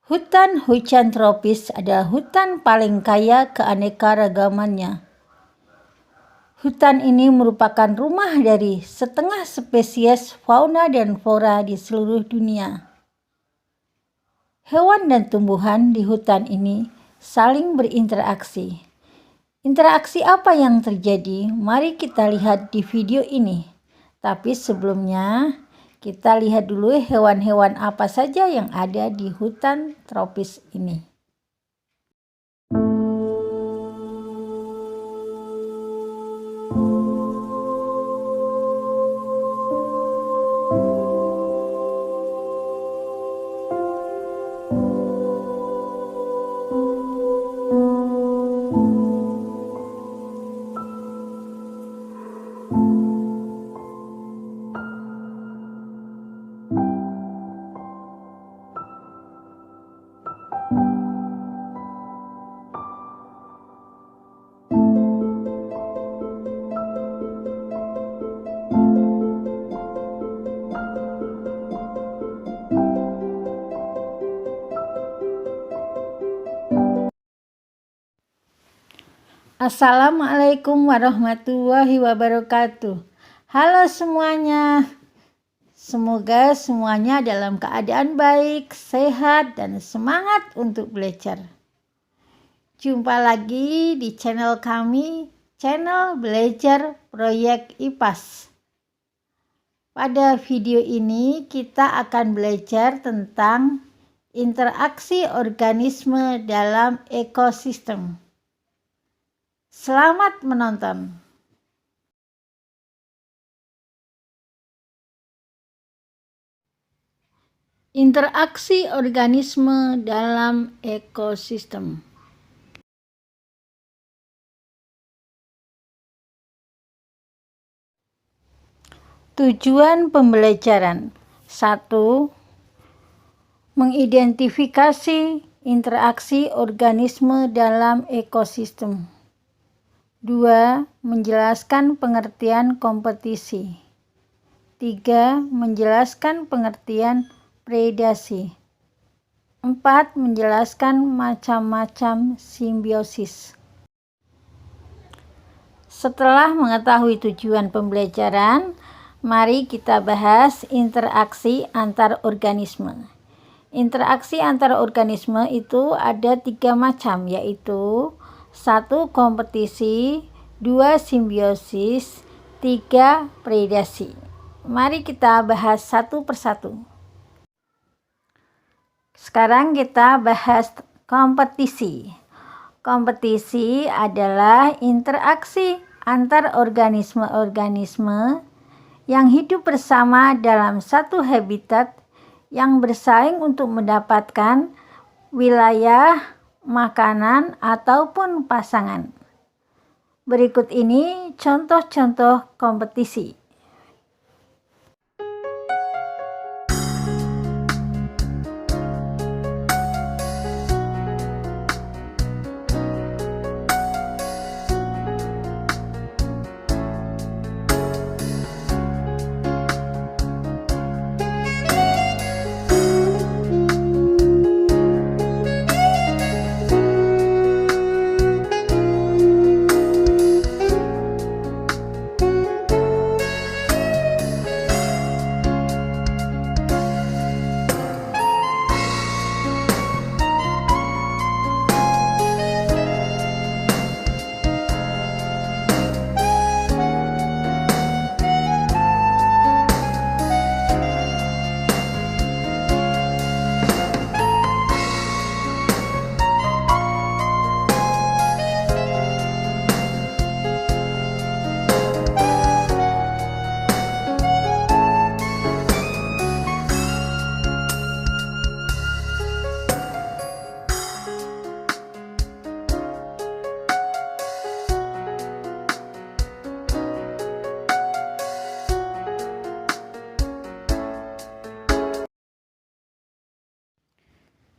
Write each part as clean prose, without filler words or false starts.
Hutan hujan tropis adalah hutan paling kaya keanekaragamannya. Hutan ini merupakan rumah dari setengah spesies fauna dan flora di seluruh dunia. Hewan dan tumbuhan di hutan ini saling berinteraksi. Interaksi apa yang terjadi? Mari kita lihat di video ini. Tapi sebelumnya, kita lihat dulu hewan-hewan apa saja yang ada di hutan tropis ini. Assalamualaikum warahmatullahi wabarakatuh. Halo semuanya. Semoga semuanya dalam keadaan baik, sehat, dan semangat untuk belajar. Jumpa lagi di channel kami, channel Belajar Proyek IPAS. Pada video ini kita akan belajar tentang interaksi organisme dalam ekosistem. Selamat menonton. Interaksi organisme dalam ekosistem. Tujuan pembelajaran. 1. Mengidentifikasi interaksi organisme dalam ekosistem. 2. Menjelaskan pengertian kompetisi. 3. Menjelaskan pengertian predasi. 4. Menjelaskan macam-macam simbiosis. Setelah mengetahui tujuan pembelajaran, mari kita bahas interaksi antar organisme. Interaksi antar organisme itu ada 3 macam, yaitu 1. Kompetisi, 2. Simbiosis, 3. Predasi. Mari kita bahas satu persatu. Sekarang kita bahas kompetisi. Kompetisi adalah interaksi antar organisme-organisme yang hidup bersama dalam satu habitat yang bersaing untuk mendapatkan wilayah, makanan, ataupun pasangan. Berikut ini contoh-contoh kompetisi.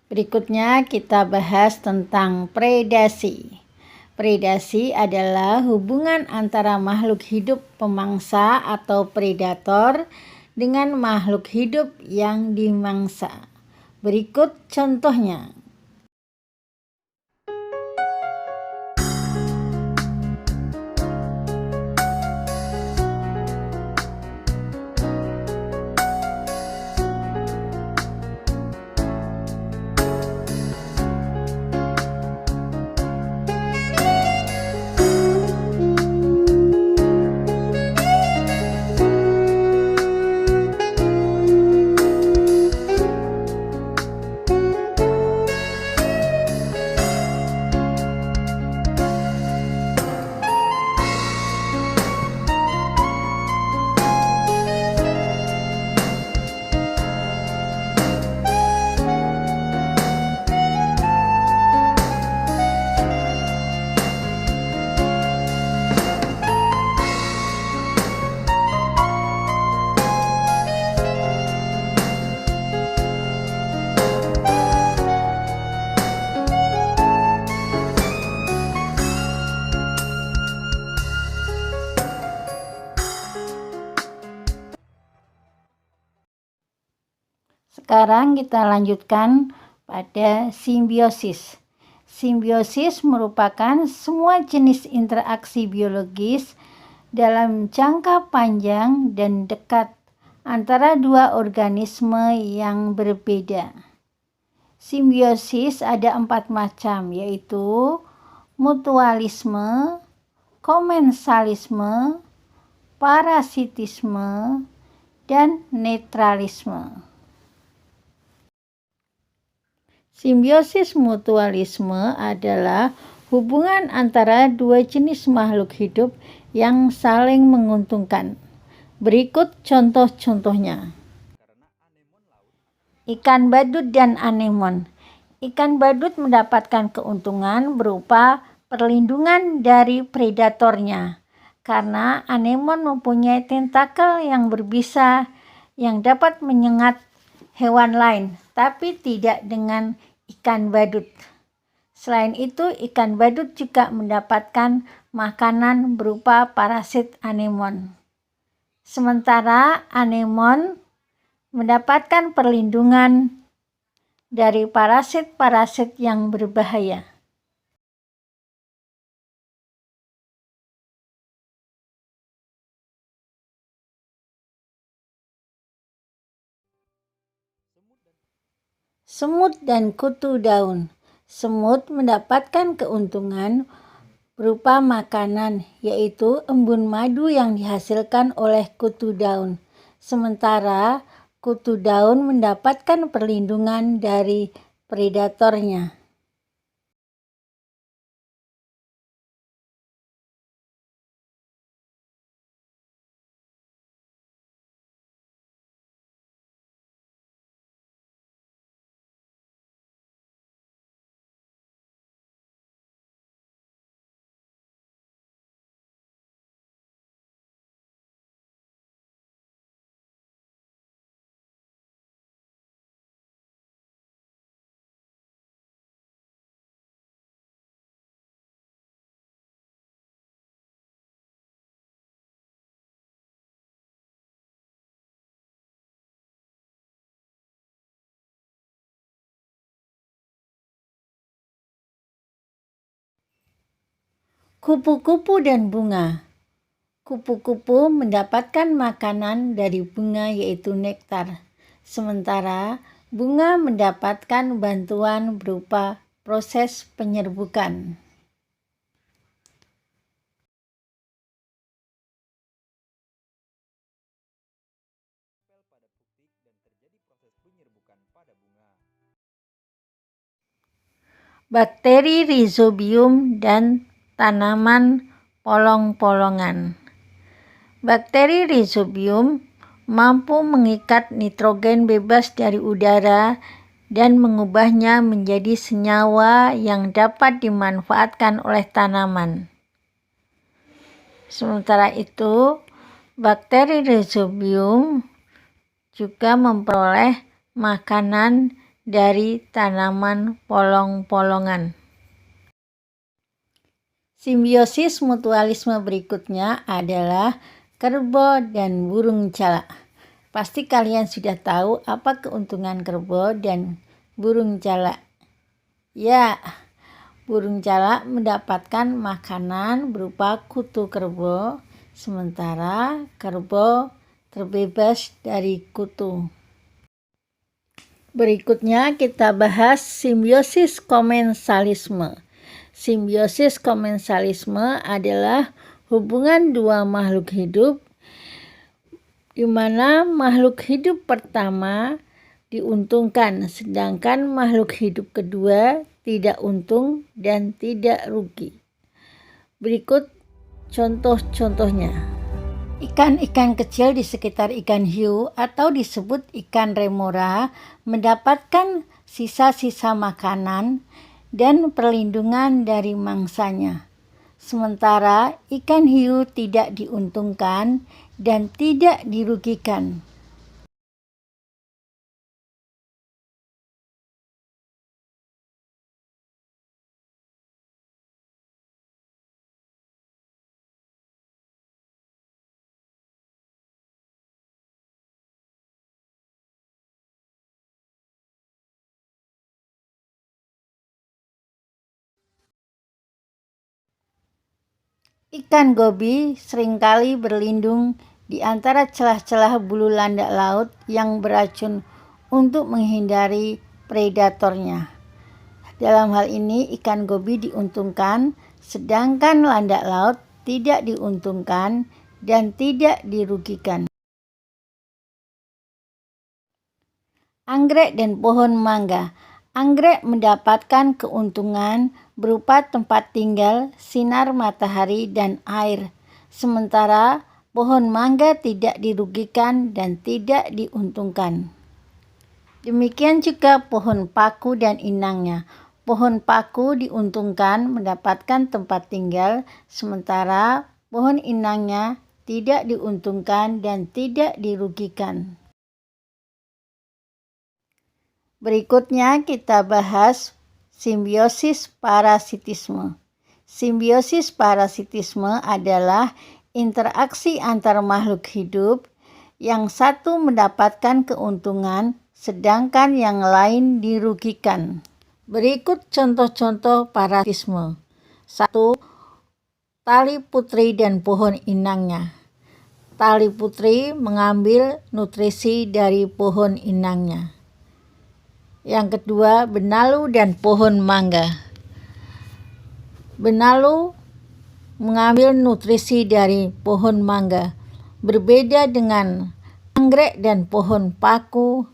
Berikutnya kita bahas tentang predasi. Predasi adalah hubungan antara makhluk hidup pemangsa atau predator dengan makhluk hidup yang dimangsa. Berikut contohnya. Sekarang kita lanjutkan pada simbiosis. Simbiosis merupakan semua jenis interaksi biologis dalam jangka panjang dan dekat antara dua organisme yang berbeda. Simbiosis ada 4 macam, yaitu mutualisme, komensalisme, parasitisme, dan netralisme. Simbiosis mutualisme adalah hubungan antara dua jenis makhluk hidup yang saling menguntungkan. Berikut contoh-contohnya. Ikan badut dan anemon. Ikan badut mendapatkan keuntungan berupa perlindungan dari predatornya, karena anemon mempunyai tentakel yang berbisa yang dapat menyengat hewan lain, tapi tidak dengan ikan badut. Selain itu, ikan badut juga mendapatkan makanan berupa parasit anemon. Sementara anemon mendapatkan perlindungan dari parasit-parasit yang berbahaya. Semut dan kutu daun. Semut mendapatkan keuntungan berupa makanan, yaitu embun madu yang dihasilkan oleh kutu daun. Sementara kutu daun mendapatkan perlindungan dari predatornya. Kupu-kupu dan bunga. Kupu-kupu mendapatkan makanan dari bunga, yaitu nektar. Sementara bunga mendapatkan bantuan berupa proses penyerbukan. Bakteri rhizobium dan tanaman polong-polongan. Bakteri rhizobium mampu mengikat nitrogen bebas dari udara dan mengubahnya menjadi senyawa yang dapat dimanfaatkan oleh tanaman. Sementara itu, bakteri rhizobium juga memperoleh makanan dari tanaman polong-polongan. Simbiosis mutualisme berikutnya adalah kerbau dan burung jalak. Pasti kalian sudah tahu apa keuntungan kerbau dan burung jalak. Ya, burung jalak mendapatkan makanan berupa kutu kerbau, sementara kerbau terbebas dari kutu. Berikutnya kita bahas simbiosis komensalisme. Simbiosis komensalisme adalah hubungan dua makhluk hidup di mana makhluk hidup pertama diuntungkan sedangkan makhluk hidup kedua tidak untung dan tidak rugi. Berikut contoh-contohnya. Ikan-ikan kecil di sekitar ikan hiu atau disebut ikan remora mendapatkan sisa-sisa makanan dan perlindungan dari mangsanya. Sementara ikan hiu tidak diuntungkan dan tidak dirugikan. Ikan gobi seringkali berlindung di antara celah-celah bulu landak laut yang beracun untuk menghindari predatornya. Dalam hal ini ikan gobi diuntungkan, sedangkan landak laut tidak diuntungkan dan tidak dirugikan. Anggrek dan pohon mangga. Anggrek mendapatkan keuntungan berupa tempat tinggal, sinar matahari, dan air. Sementara pohon mangga tidak dirugikan dan tidak diuntungkan. Demikian juga pohon paku dan inangnya. Pohon paku diuntungkan mendapatkan tempat tinggal, sementara pohon inangnya tidak diuntungkan dan tidak dirugikan. Berikutnya kita bahas simbiosis parasitisme. Simbiosis parasitisme adalah interaksi antar makhluk hidup yang satu mendapatkan keuntungan sedangkan yang lain dirugikan. Berikut contoh-contoh parasitisme. 1. Tali putri dan pohon inangnya. Tali putri mengambil nutrisi dari pohon inangnya. Yang kedua, benalu dan pohon mangga. Benalu mengambil nutrisi dari pohon mangga. Berbeda dengan anggrek dan pohon paku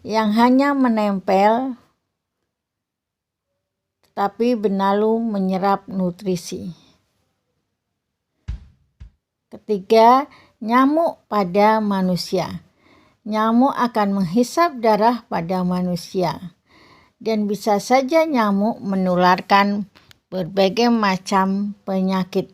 yang hanya menempel, tetapi benalu menyerap nutrisi. Ketiga, nyamuk pada manusia. Nyamuk akan menghisap darah pada manusia dan bisa saja nyamuk menularkan berbagai macam penyakit.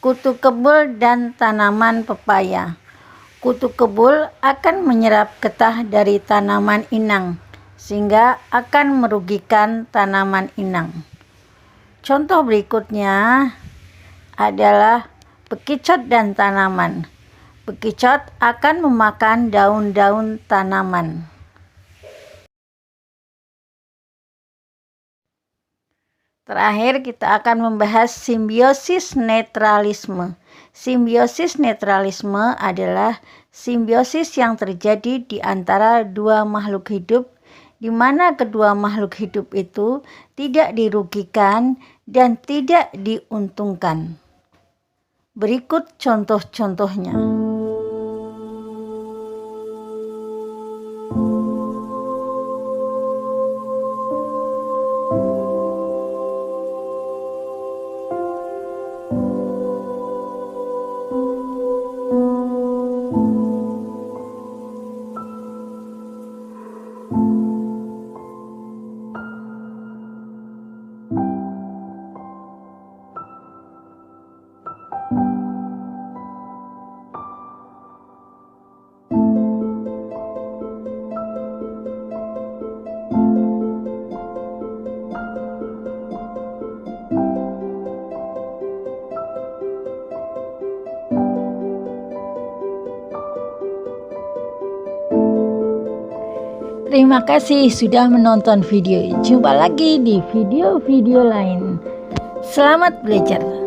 Kutu kebul dan tanaman pepaya. Kutu kebul akan menyerap getah dari tanaman inang, sehingga akan merugikan tanaman inang. Contoh berikutnya adalah bekicot dan tanaman. Bekicot akan memakan daun-daun tanaman. Terakhir kita akan membahas simbiosis netralisme. Simbiosis netralisme adalah simbiosis yang terjadi di antara dua makhluk hidup di mana kedua makhluk hidup itu tidak dirugikan dan tidak diuntungkan. Berikut contoh-contohnya. Terima kasih sudah menonton video. Jumpa lagi di video-video lain. Selamat belajar.